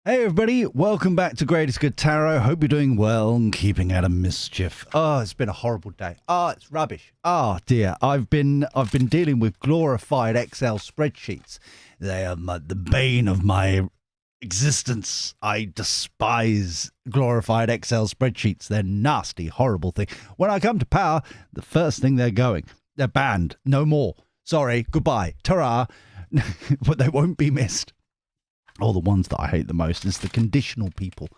Hey everybody, welcome back to Greatest Good Tarot. Hope you're doing well and keeping out of mischief. Oh, it's been a horrible day. Oh, it's rubbish. Oh dear, I've been dealing with glorified Excel spreadsheets. They are the bane of my existence. I despise glorified Excel spreadsheets. They're nasty, horrible thing. When I come to power, the first thing they're banned. No more. Sorry, goodbye, ta-ra. But they won't be missed. Or the ones that I hate the most is the conditional people.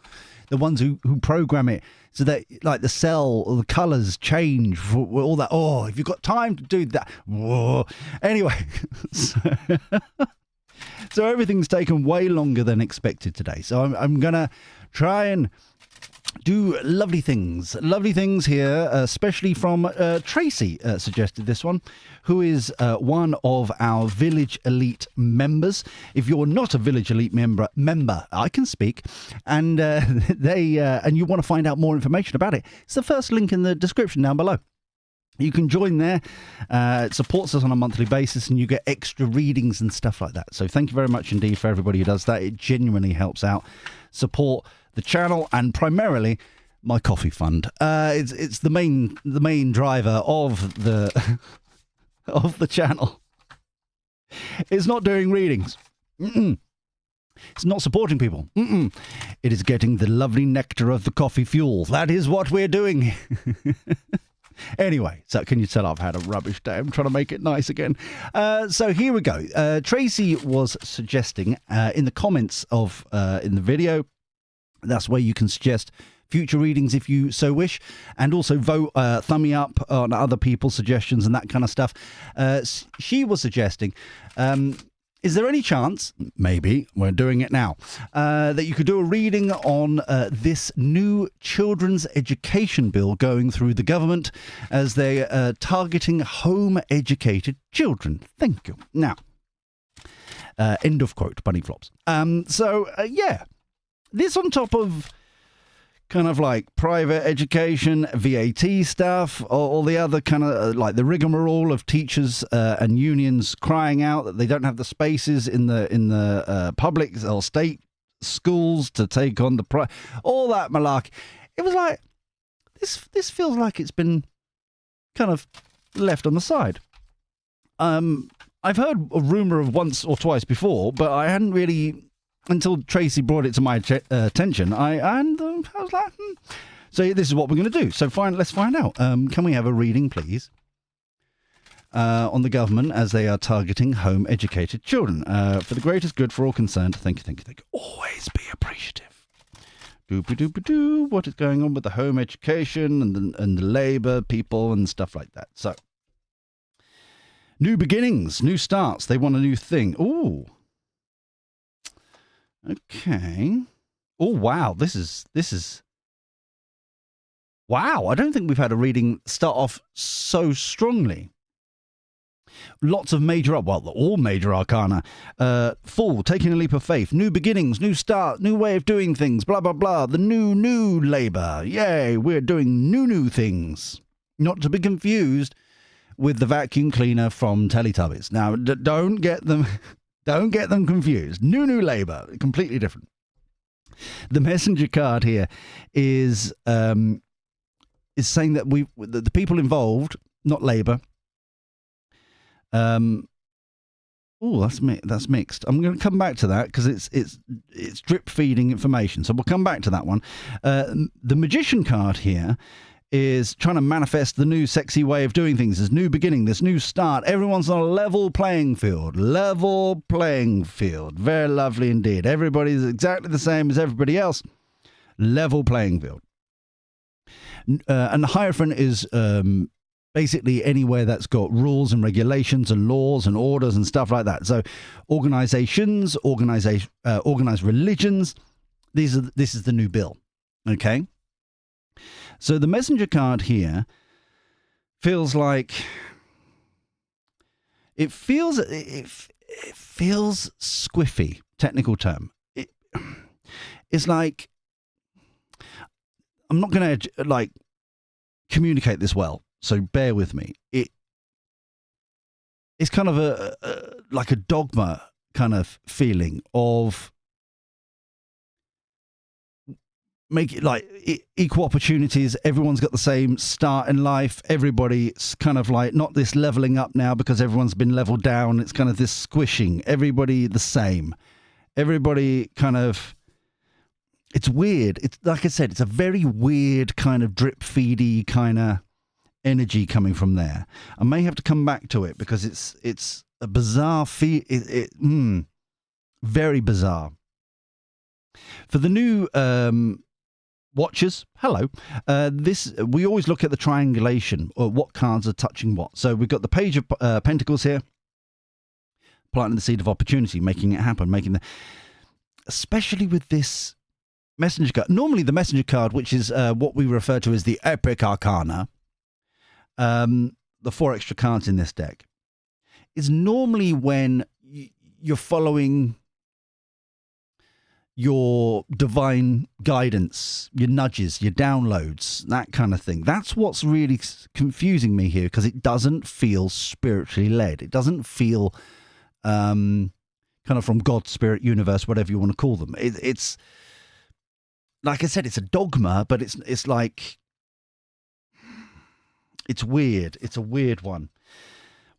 The ones who program it so that, like, the cell or the colours change for all that. Oh, if you've got time to do that. Whoa. Anyway, so everything's taken way longer than expected today. So I'm going to try and do lovely things here, especially from Tracy suggested this one, who is one of our Village Elite members. If you're not a Village Elite member, I can speak, and and you want to find out more information about it, it's the first link in the description down below. You can join there. It supports us on a monthly basis, and you get extra readings and stuff like that. So thank you very much indeed for everybody who does that. It genuinely helps out support the channel and primarily my coffee fund. It's the main driver of the of the channel. It's not doing readings. It's not supporting people. It is getting the lovely nectar of the coffee fuel. That is what we're doing. Anyway, so can you tell I've had a rubbish day? I'm trying to make it nice again. So here we go. Tracy was suggesting in the comments of in the video, that's where you can suggest future readings if you so wish, and also vote thumbie up on other people's suggestions and that kind of stuff. She was suggesting, is there any chance, maybe, we're doing it now, that you could do a reading on this new children's education bill going through the government as they're targeting home-educated children? Thank you. Now, end of quote, bunny flops. Yeah. This on top of kind of like private education, VAT stuff, all the other kind of like the rigmarole of teachers and unions crying out that they don't have the spaces in the public or state schools to take on all that malarkey. It was like, this feels like it's been kind of left on the side. I've heard a rumour of once or twice before, but I hadn't really, until Tracy brought it to my attention, I was like, So this is what we're going to do. So let's find out. Can we have a reading, please, on the government as they are targeting home-educated children for the greatest good for all concerned? Thank you. Always be appreciative. Doop-a-doop-a-doo. What is going on with the home education and the Labour people and stuff like that? So, new beginnings, new starts. They want a new thing. Ooh. Okay. Oh, wow. This is... Wow. I don't think we've had a reading start off so strongly. Lots of all major arcana. Full, taking a leap of faith. New beginnings, new start, new way of doing things, blah, blah, blah. The new Labour. Yay, we're doing new things. Not to be confused with the vacuum cleaner from Teletubbies. Now, don't get them... Don't get them confused. New Labour, completely different. The messenger card here is saying that the people involved, not Labour. That's mixed. I'm going to come back to that because it's drip feeding information. So we'll come back to that one. The magician card here is trying to manifest the new sexy way of doing things, this new beginning, this new start. Everyone's on a level playing field. Level playing field. Very lovely indeed. Everybody's exactly the same as everybody else. Level playing field. And the Hierophant is basically anywhere that's got rules and regulations and laws and orders and stuff like that. So organizations, organized religions, this is the new bill. Okay? So the messenger card here feels like it feels squiffy, technical term. It's like, I'm not going to like communicate this well, so bear with me. It's kind of like a dogma kind of feeling of make it like equal opportunities. Everyone's got the same start in life. Everybody's kind of like not this leveling up now because everyone's been leveled down. It's kind of this squishing. Everybody the same. Everybody kind of, it's weird. It's like I said, it's a very weird kind of drip feedy kind of energy coming from there. I may have to come back to it because it's a bizarre very bizarre. For the new watchers, hello. We always look at the triangulation or what cards are touching what. So we've got the Page of Pentacles here, planting the seed of opportunity, making it happen, especially with this messenger card. Normally the messenger card, which is what we refer to as the Epic Arcana, the 4 extra cards in this deck, is normally when you're following your divine guidance, your nudges, your downloads, that kind of thing. That's what's really confusing me here, because it doesn't feel spiritually led. It doesn't feel kind of from God, spirit, universe, whatever you want to call them. It's like I said, it's a dogma, but it's like, it's weird. It's a weird one.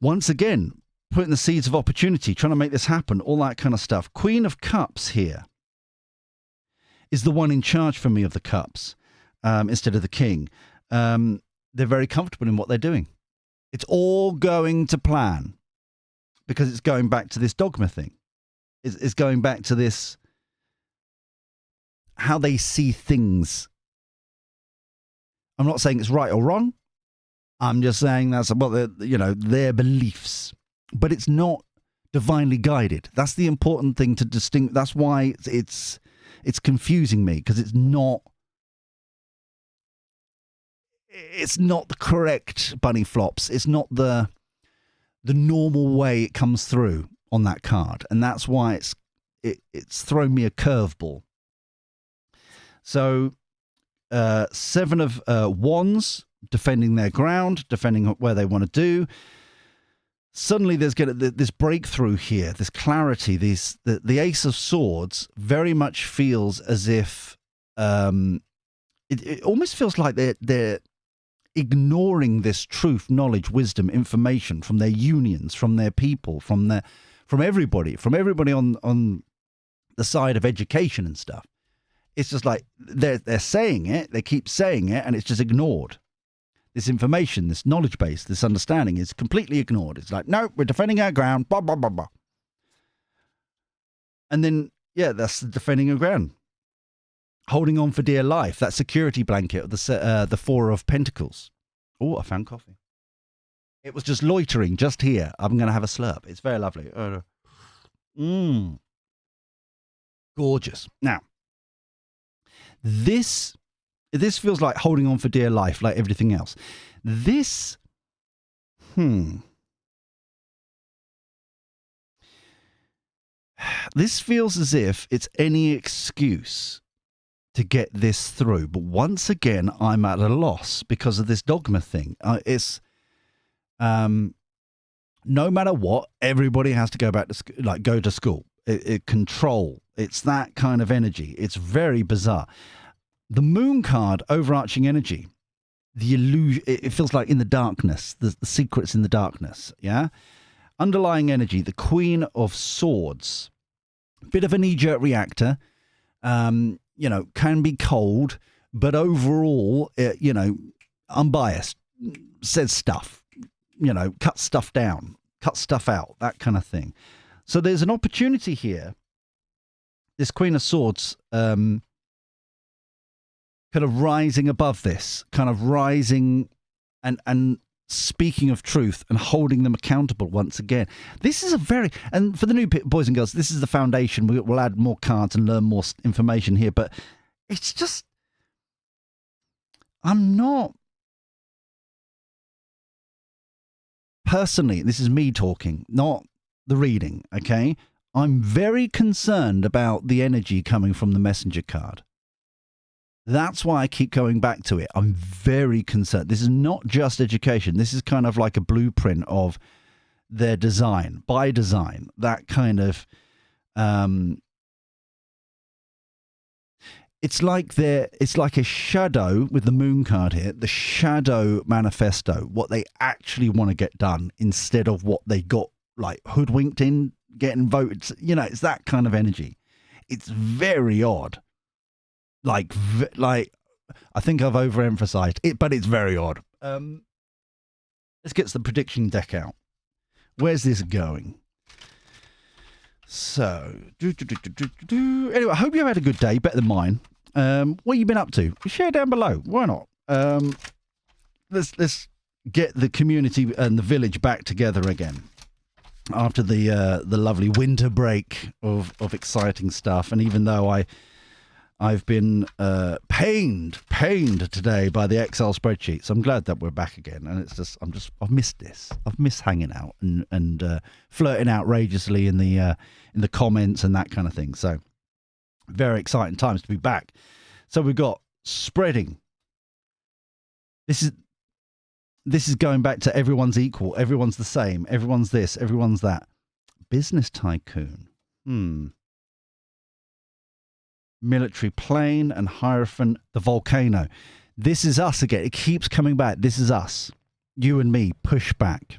Once again, putting the seeds of opportunity, trying to make this happen, all that kind of stuff. Queen of Cups here is the one in charge for me of the cups instead of the king. They're very comfortable in what they're doing. It's all going to plan because it's going back to this dogma thing. It's going back to this, how they see things. I'm not saying it's right or wrong. I'm just saying that's about their beliefs. But it's not divinely guided. That's the important thing to distinguish. That's why it's confusing me, because it's not the correct bunny flops. It's not the normal way it comes through on that card, and that's why it's thrown me a curveball. So 7 of Wands, defending their ground, defending where they want to do. Suddenly there's this breakthrough here, this clarity. The Ace of Swords very much feels as if it almost feels like they're ignoring this truth, knowledge, wisdom, information from their unions, from their people, from everybody on the side of education and stuff. It's just like they're saying it, they keep saying it, and it's just ignored. This information, this knowledge base, this understanding is completely ignored. It's like, no, we're defending our ground, blah, blah, blah, blah. And then, yeah, that's the defending our ground. Holding on for dear life, that security blanket of the 4 of Pentacles. Oh, I found coffee. It was just loitering just here. I'm going to have a slurp. It's very lovely. Gorgeous. Now, this feels like holding on for dear life, like everything else. This feels as if it's any excuse to get this through. But once again, I'm at a loss because of this dogma thing. It's no matter what, everybody has to go back to go to school. Control. It's that kind of energy. It's very bizarre. The Moon card, overarching energy, the illusion, it feels like in the darkness, the secrets in the darkness, yeah? Underlying energy, the Queen of Swords, bit of a knee-jerk reactor, can be cold, but overall, unbiased, says stuff, cuts stuff down, cuts stuff out, that kind of thing. So there's an opportunity here, this Queen of Swords, kind of rising above this, kind of rising and speaking of truth and holding them accountable once again. This is and for the new boys and girls, this is the foundation. We'll add more cards and learn more information here, but it's just, I'm not, personally, this is me talking, not the reading, okay? I'm very concerned about the energy coming from the messenger card. That's why I keep going back to it. I'm very concerned. This is not just education. This is kind of like a blueprint of their design, by design, that kind of it's like a shadow with the moon card here, the shadow manifesto, what they actually want to get done instead of what they got like hoodwinked in getting voted. You know, it's that kind of energy. It's very odd. Like I think I've overemphasized it, but it's very odd. Let's get the prediction deck out. Where's this going? So, anyway, I hope you have had a good day, better than mine. What you been up to? Share down below. Why not? Let's get the community and the village back together again after the lovely winter break of exciting stuff. And even though I've been pained today by the Excel spreadsheets, I'm glad that we're back again. And it's just I've missed this. I've missed hanging out and flirting outrageously in the comments and that kind of thing. So very exciting times to be back. So we've got spreading. This is going back to everyone's equal, everyone's the same, everyone's this, everyone's that. Business tycoon. Military plane and Hierophant, the volcano. This is us again. It keeps coming back. This is us. You and me. Pushback.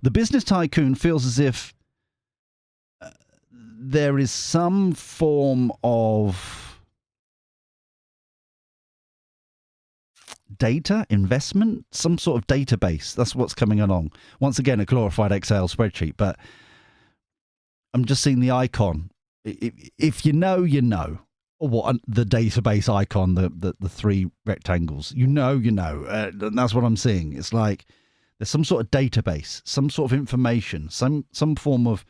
The business tycoon feels as if there is some form of data investment, some sort of database. That's what's coming along. Once again, a glorified Excel spreadsheet, but I'm just seeing the icon. If you know, you know. Or what the database icon, the three rectangles. You know. And that's what I'm seeing. It's like there's some sort of database, some sort of information, some form of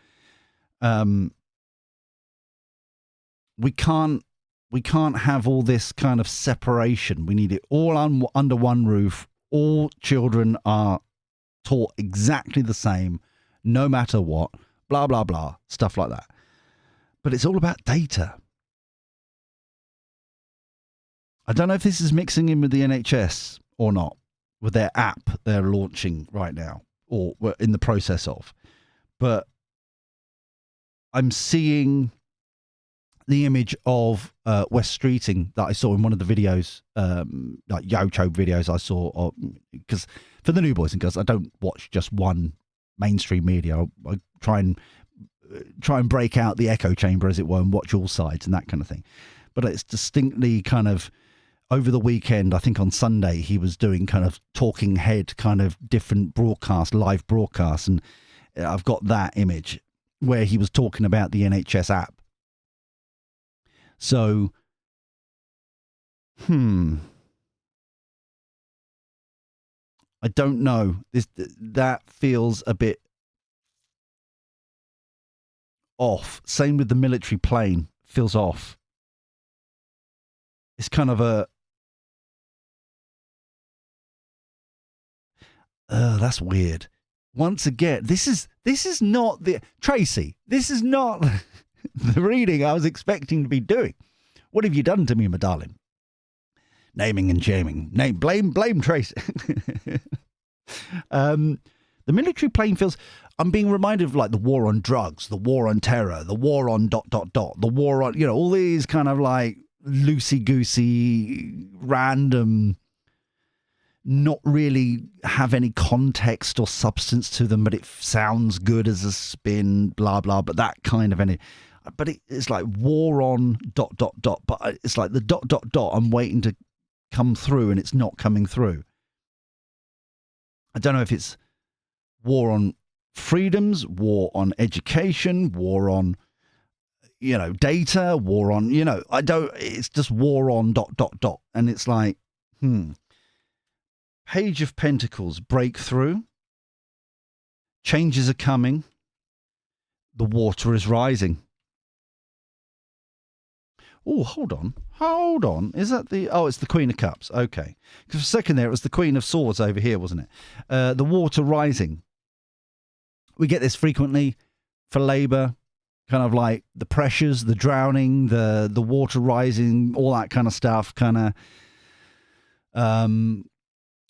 we can't have all this kind of separation. We need it all under one roof. All children are taught exactly the same, no matter what. Blah blah blah, stuff like that. But it's all about data. I don't know if this is mixing in with the NHS or not, with their app they're launching right now, or in the process of. But I'm seeing the image of West Streeting that I saw in one of the videos, like Yocho videos I saw, because for the new boys and girls, I don't watch just one mainstream media. I try and break out the echo chamber, as it were, and watch all sides and that kind of thing. But it's distinctly kind of over the weekend, I think on Sunday, he was doing kind of talking head, kind of different live broadcasts. And I've got that image where he was talking about the NHS app. So, I don't know. That feels a bit off. Same with the military plane. Feels off. It's kind of that's weird. Once again, this is not the Tracy. This is not the reading I was expecting to be doing. What have you done to me, my darling? Naming and shaming. Blame Tracy. The military plane feels. I'm being reminded of like the war on drugs, the war on terror, the war on ... the war on, all these kind of like loosey-goosey, random, not really have any context or substance to them, but it sounds good as a spin, blah, blah, but that kind of any. But it's like war on ... but it's like the ... I'm waiting to come through and it's not coming through. I don't know if it's war on freedoms, war on education, war on, data, war on, it's just war on ... And it's like, Page of Pentacles, breakthrough. Changes are coming. The water is rising. Oh, hold on. Is that it's the Queen of Cups. Okay. Because for a second there, it was the Queen of Swords over here, wasn't it? The water rising. We get this frequently for Labour, kind of like the pressures, the drowning, the water rising, all that kind of stuff, kind of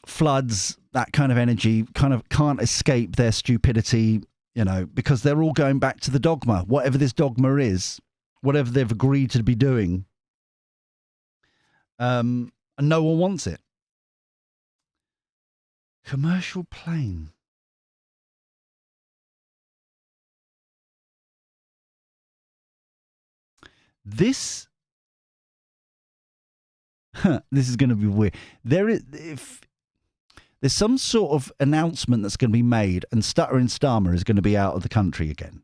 floods, that kind of energy, kind of can't escape their stupidity, because they're all going back to the dogma, whatever this dogma is, whatever they've agreed to be doing, and no one wants it. Commercial plane. This this is going to be weird. There's some sort of announcement that's going to be made, and Stutter and Starmer is going to be out of the country again.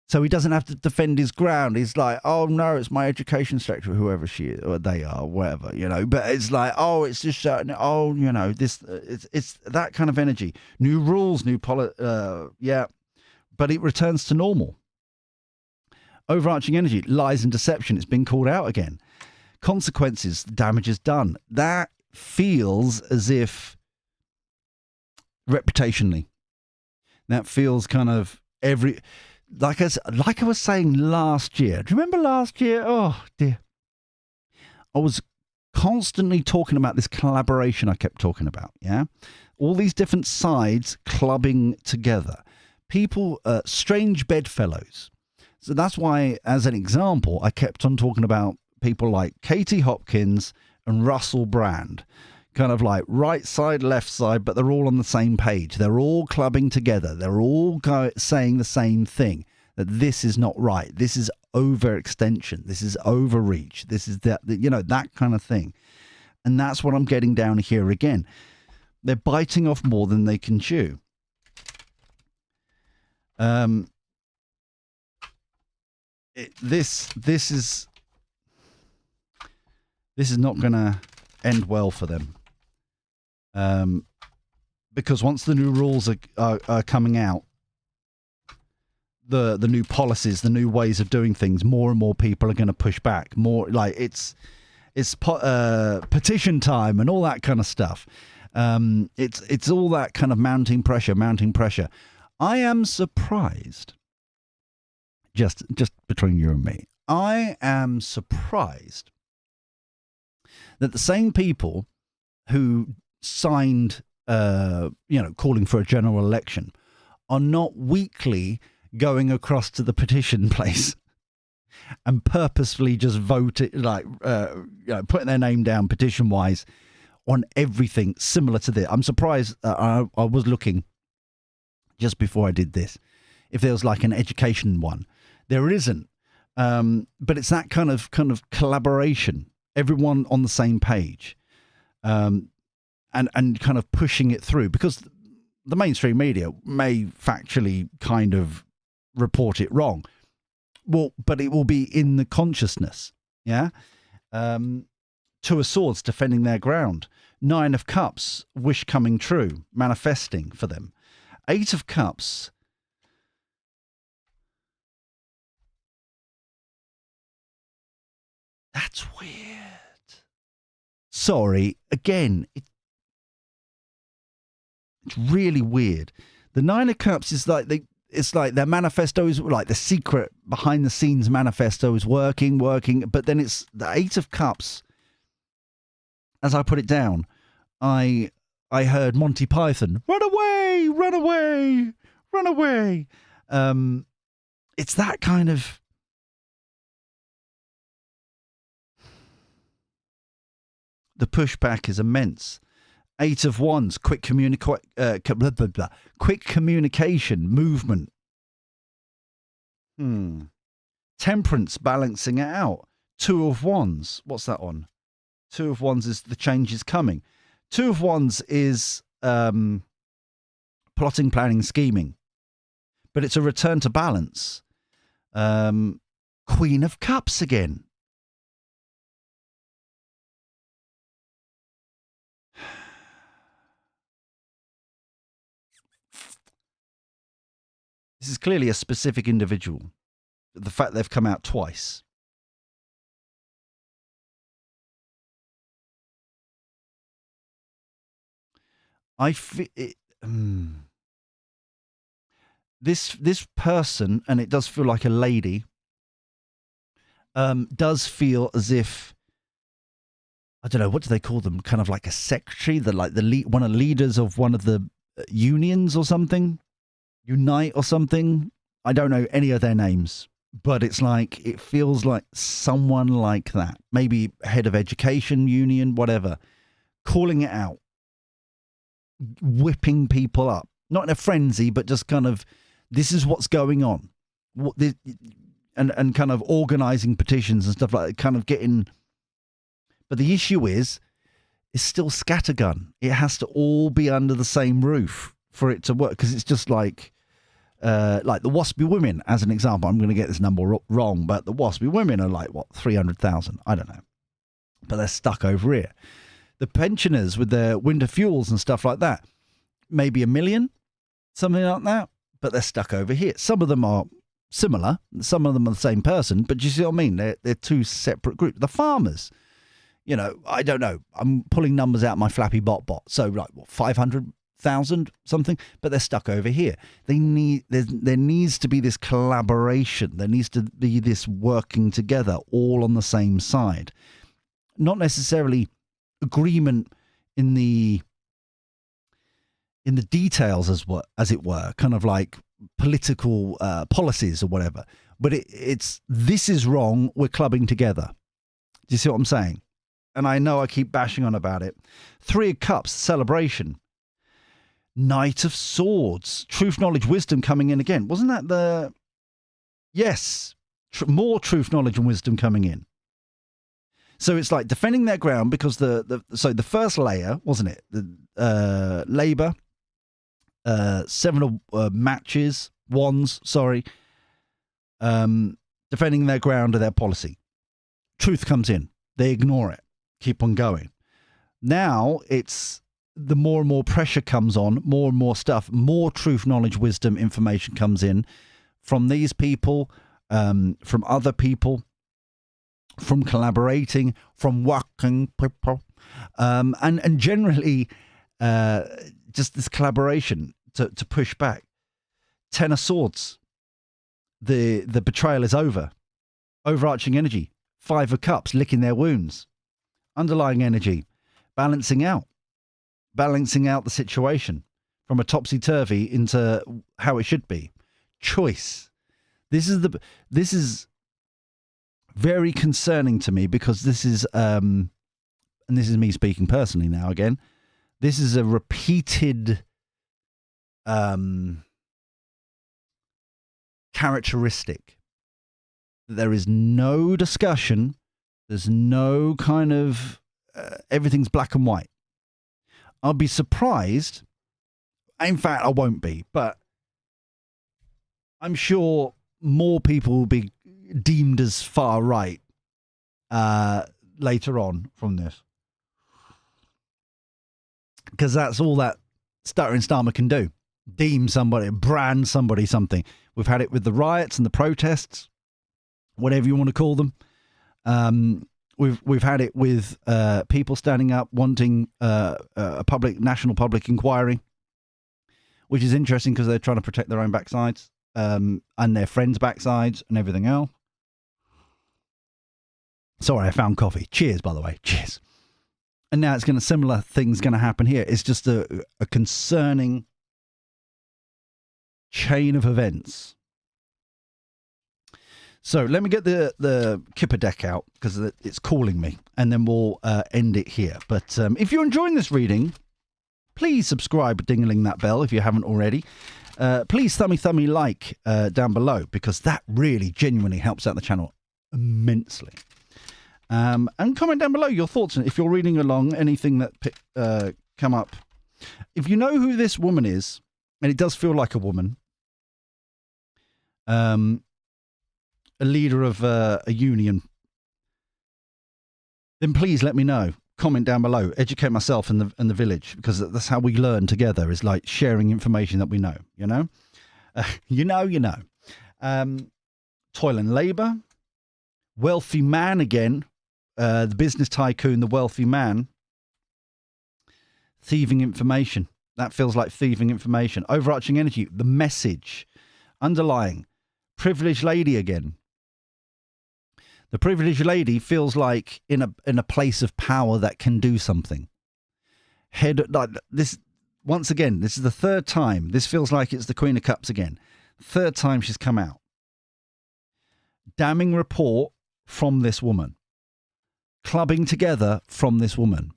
So he doesn't have to defend his ground. He's like, oh no, it's my education secretary, whoever she is, or they are, whatever, But it's like, oh, it's just this. It's that kind of energy. New rules, yeah, but it returns to normal. Overarching energy, lies and deception. It's been called out again. Consequences, damage is done. That feels as if reputationally. That feels kind of like I was saying last year. Do you remember last year? Oh dear. I was constantly talking about this collaboration I kept talking about, yeah? All these different sides clubbing together. People, strange bedfellows. So that's why, as an example, I kept on talking about people like Katie Hopkins and Russell Brand. Kind of like right side, left side, but they're all on the same page. They're all clubbing together. They're all saying the same thing, that this is not right. This is overextension. This is overreach. This is that kind of thing. And that's what I'm getting down here again. They're biting off more than they can chew. This is not going to end well for them. Because once the new rules are coming out, the new policies, the new ways of doing things, more and more people are going to push back. More like it's petition time and all that kind of stuff. It's all that kind of mounting pressure. I am surprised. Just between you and me, I am surprised that the same people who signed, calling for a general election, are not weekly going across to the petition place and purposefully just voting, putting their name down petition-wise on everything similar to this. I'm surprised. I was looking just before I did this if there was like an education one. There isn't, but it's that kind of collaboration. Everyone on the same page, and kind of pushing it through, because the mainstream media may factually kind of report it wrong. Well, but it will be in the consciousness, yeah. Two of Swords defending their ground. 9 of Cups, wish coming true, manifesting for them. 8 of Cups. That's weird. Sorry, again, it's really weird. The 9 of Cups is like it's like their manifesto is like the secret behind the scenes manifesto is working, but then it's the 8 of Cups. As I put it down, I heard Monty Python, run away, run away, run away. It's that kind of. The pushback is immense. 8 of Wands, quick communication, movement. Temperance, balancing it out. 2 of Wands, what's that on? 2 of Wands is the change is coming. 2 of Wands is plotting, planning, scheming. But it's a return to balance. Queen of Cups again. This is clearly a specific individual. The fact they've come out twice. This person, and it does feel like a lady, does feel as if, I don't know, what do they call them? Kind of like a secretary, one of the leaders of one of the unions or something. Unite or something. I don't know any of their names. But it's like, it feels like someone like that, maybe head of education union, whatever, calling it out, whipping people up, not in a frenzy, but just kind of, this is what's going on. And kind of organizing petitions and stuff like that, kind of getting. But the issue is, it's still scattergun. It has to all be under the same roof for it to work, because it's just like the WASPy women, as an example. I'm going to get this number wrong, but the WASPy women are like, what, 300,000? I don't know. But they're stuck over here. The pensioners with their winter fuels and stuff like that, maybe 1 million, something like that, but they're stuck over here. Some of them are similar. Some of them are the same person, but you see what I mean? They're two separate groups. The farmers, you know, I don't know. I'm pulling numbers out my flappy bot. So like, what, 500,000 something, but they're stuck over here. There needs to be this collaboration. There needs to be this working together, all on the same side. Not necessarily agreement in the details, as it were, kind of like political policies or whatever. But it's this is wrong. We're clubbing together. Do you see what I'm saying? And I know I keep bashing on about it. 3 of Cups, celebration. Knight of Swords, truth, knowledge, wisdom coming in again. Wasn't that the... Yes, more truth, knowledge and wisdom coming in. So it's like defending their ground, because so the first layer, wasn't it? The Labour, 7 of wands, sorry. Defending their ground of their policy. Truth comes in. They ignore it. Keep on going. Now it's the more and more pressure comes on, more and more stuff, more truth, knowledge, wisdom, information comes in from these people, from other people, from collaborating, from working people, and generally just this collaboration to push back. 10 of Swords, the betrayal is over. Overarching energy. 5 of Cups, licking their wounds. Underlying energy, balancing out the situation from a topsy-turvy into how it should be. Choice. This is very concerning to me, because this is, and this is me speaking personally now again, this is a repeated characteristic. There is no discussion. There's no kind of, everything's black and white. I'll be surprised. In fact, I won't be, but I'm sure more people will be deemed as far right later on from this. Because that's all that stuttering Starmer can do. Deem somebody, brand somebody something. We've had it with the riots and the protests, whatever you want to call them. We've had it with people standing up wanting a national public inquiry, which is interesting because they're trying to protect their own backsides and their friends' backsides and everything else. Sorry, I found coffee. Cheers, by the way. Cheers. And now it's similar things going to happen here. It's just a concerning chain of events. So let me get the Kipper deck out, because it's calling me, and then we'll end it here. But if you're enjoying this reading, please subscribe, dingling that bell if you haven't already. Please thummy like down below, because that really genuinely helps out the channel immensely. And comment down below your thoughts, if you're reading along, anything that come up. If you know who this woman is, and it does feel like a woman, a leader of a union, then please let me know. Comment down below. Educate myself and the village, because that's how we learn together, is like sharing information that we know, you know? You know. Toil and labour. Wealthy man again. The business tycoon, the wealthy man. Thieving information. That feels like thieving information. Overarching energy. The message. Underlying. Privileged lady again. The privileged lady feels like in a place of power that can do something. Like this, once again, this is the third time. This feels like it's the Queen of Cups again. Third time she's come out. damning report from this woman, clubbing together from this woman.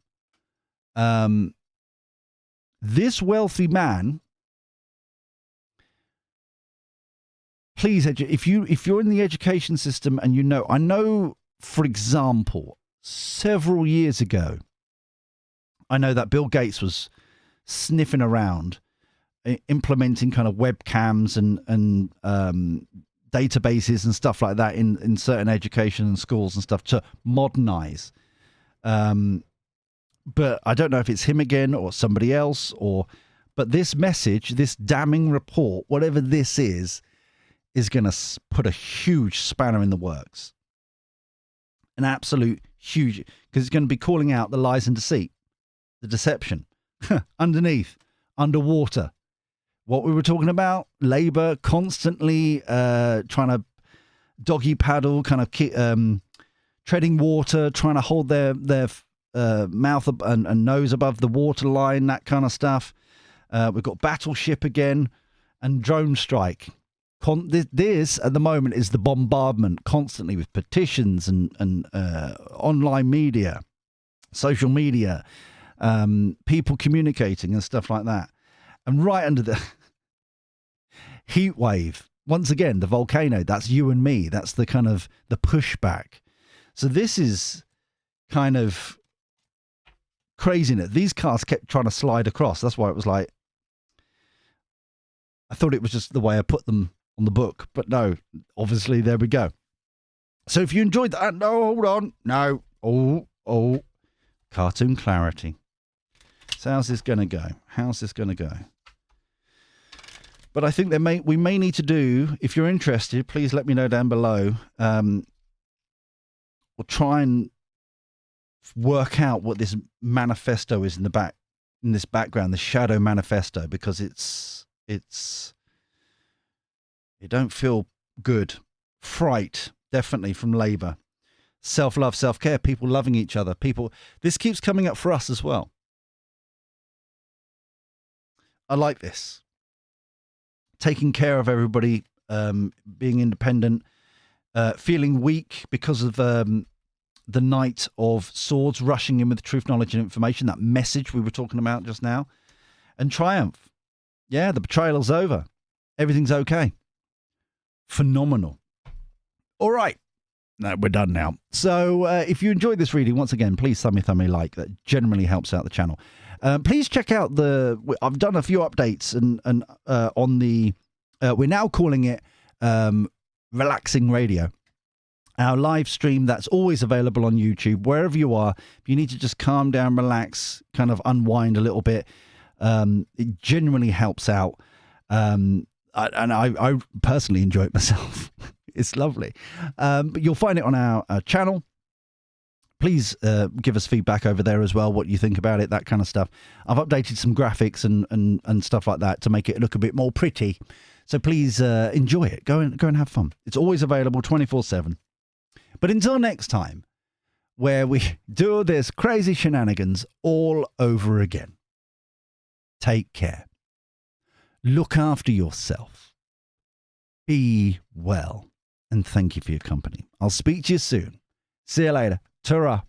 This wealthy man, please, if you're in the education system and I know, for example, several years ago, I know that Bill Gates was sniffing around, implementing kind of webcams and databases and stuff like that in certain education and schools and stuff to modernize. But I don't know if it's him again or somebody else, but this message, this damning report, whatever this is going to put a huge spanner in the works. An absolute huge, because it's going to be calling out the lies and deceit, the deception, underneath, underwater. What we were talking about, Labour constantly trying to doggy paddle, kind of treading water, trying to hold their mouth and nose above the waterline, that kind of stuff. We've got Battleship again and Drone Strike. This at the moment is the bombardment constantly with petitions and online media, social media, people communicating and stuff like that. And right under the heat wave, once again, the volcano, that's you and me. That's the kind of the pushback. So this is kind of craziness. These cars kept trying to slide across. That's why it was like, I thought it was just the way I put them on the book. But no, obviously, there we go. So if you enjoyed that, no, hold on. No. Oh, cartoon clarity. So how's this going to go? How's this going to go? But I think we may need to do, if you're interested, please let me know down below. We'll try and work out what this manifesto is in this background, the shadow manifesto, because it don't feel good. Fright, definitely, from Labour. Self-love, self-care, people loving each other. This keeps coming up for us as well. I like this. Taking care of everybody, being independent, feeling weak because of the Knight of Swords rushing in with truth, knowledge, and information, that message we were talking about just now, and triumph. Yeah, the betrayal's over. Everything's okay. Phenomenal. All right. No, we're done now. So if you enjoyed this reading, once again, please thumb me like. That generally helps out the channel. Please check out I've done a few updates and on the, we're now calling it Relaxing Radio. Our live stream that's always available on YouTube, wherever you are. If you need to just calm down, relax, kind of unwind a little bit, it genuinely helps out. I personally enjoy it myself. It's lovely. But you'll find it on our channel. Please give us feedback over there as well, what you think about it, that kind of stuff. I've updated some graphics and stuff like that to make it look a bit more pretty. So please enjoy it. Go and have fun. It's always available 24/7. But until next time, where we do this crazy shenanigans all over again, take care. Look after yourself. Be well. And thank you for your company. I'll speak to you soon. See you later. Ta-ra.